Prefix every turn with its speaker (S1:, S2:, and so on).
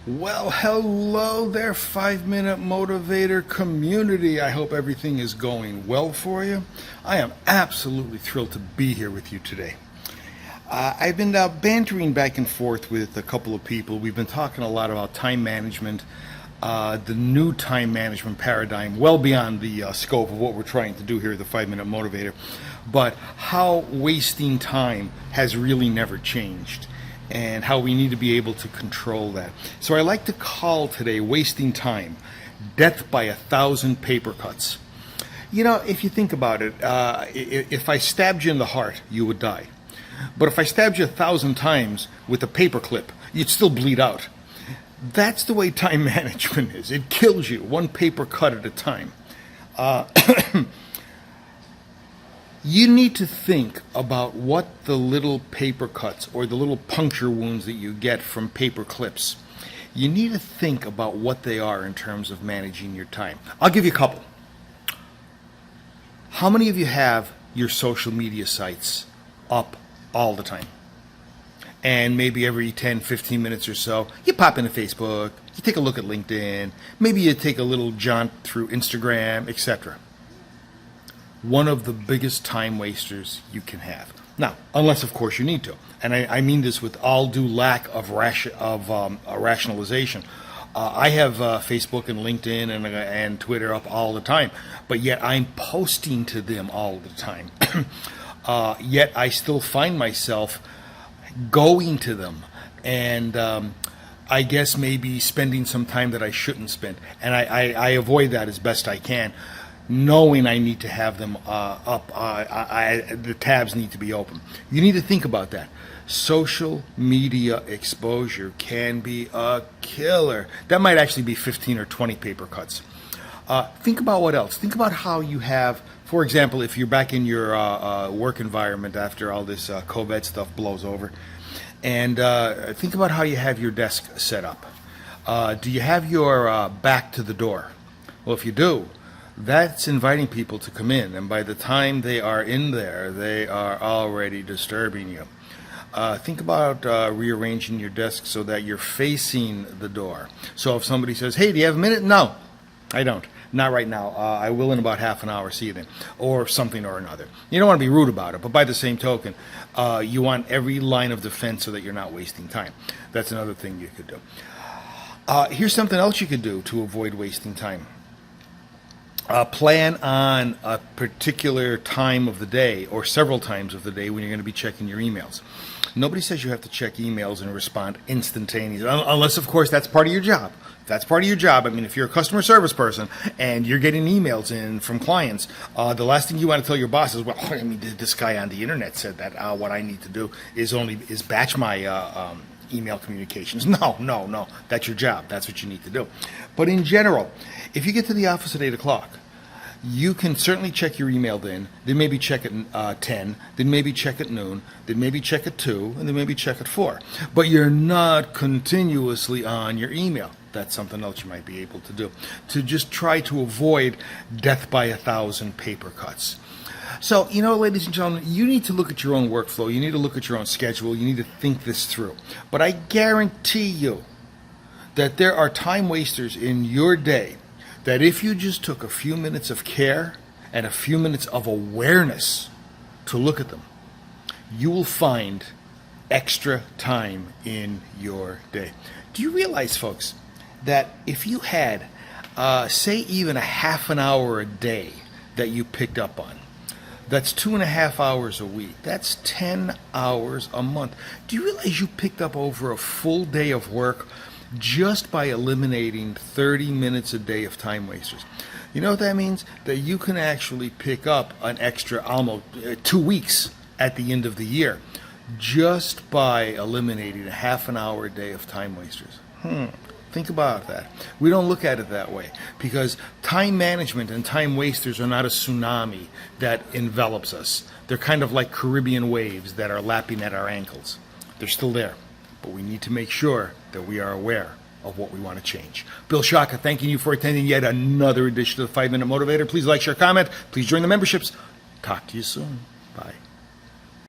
S1: Well, hello there, 5 Minute Motivator community. I hope everything is going well for you. I am absolutely thrilled to be here with you today. I've been bantering back and forth with a couple of people. We've been talking a lot about time management, the new time management paradigm, well beyond the scope of what we're trying to do here at the 5 Minute Motivator, but how wasting time has really never changed, and how we need to be able to control that. So I like to call today wasting time, death by 1,000 paper cuts. You know, if you think about it, if I stabbed you in the heart, you would die. But if I stabbed you 1,000 times with a paper clip, you'd still bleed out. That's the way time management is. It kills you one paper cut at a time. You need to think about what the little paper cuts or the little puncture wounds that you get from paper clips. You need to think about what they are in terms of managing your time. I'll give you a couple. How many of you have your social media sites up all the time? And maybe every 10, 15 minutes or so, you pop into Facebook, you take a look at LinkedIn, maybe you take a little jaunt through Instagram, etc. One of the biggest time wasters you can have. Now, unless of course you need to, and I mean this with all due lack of rationalization. I have Facebook and LinkedIn and Twitter up all the time, but yet I'm posting to them all the time. Yet I still find myself going to them and I guess maybe spending some time that I shouldn't spend. And I avoid that as best I can, knowing I need to have them up. The tabs need to be open. You need to think about that. Social media exposure can be a killer. That might actually be 15 or 20 paper cuts. Think about what else. Think about how you have, for example, if you're back in your work environment after all this COVID stuff blows over, and think about how you have your desk set up. Do you have your back to the door? Well, if you do, that's inviting people to come in, and by the time they are in there, they are already disturbing you. Think about rearranging your desk so that you're facing the door. So if somebody says, "Hey, do you have a minute?" No, I don't. Not right now. I will in about half an hour. See you then. Or something or another. You don't want to be rude about it, but by the same token, you want every line of defense so that you're not wasting time. That's another thing you could do. Here's something else you could do to avoid wasting time. Plan on a particular time of the day or several times of the day when you're going to be checking your emails. Nobody says you have to check emails and respond instantaneously, unless, of course, that's part of your job. If that's part of your job, I mean, if you're a customer service person and you're getting emails in from clients, the last thing you want to tell your boss is, well, I mean, this guy on the internet said that what I need to do is batch my email communications. No, that's your job. That's what you need to do. But in general, if you get to the office at 8 o'clock, you can certainly check your email then maybe check at 10, then maybe check at noon, then maybe check at 2, and then maybe check at 4. But you're not continuously on your email. That's something else you might be able to do, to just try to avoid death by 1,000 paper cuts. So, you know, ladies and gentlemen, you need to look at your own workflow. You need to look at your own schedule. You need to think this through. But I guarantee you that there are time wasters in your day that if you just took a few minutes of care and a few minutes of awareness to look at them, you will find extra time in your day. Do you realize, folks, that if you had, say, even a half an hour a day that you picked up on, that's 2.5 hours a week. That's 10 hours a month. Do you realize you picked up over a full day of work just by eliminating 30 minutes a day of time wasters? You know what that means? That you can actually pick up an extra almost 2 weeks at the end of the year just by eliminating a half an hour a day of time wasters. Think about that. We don't look at it that way because time management and time wasters are not a tsunami that envelops us. They're kind of like Caribbean waves that are lapping at our ankles. They're still there, but we need to make sure that we are aware of what we want to change. Bill Shaka, thanking you for attending yet another edition of the 5 Minute Motivator. Please like, share, comment. Please join the memberships. Talk to you soon. Bye.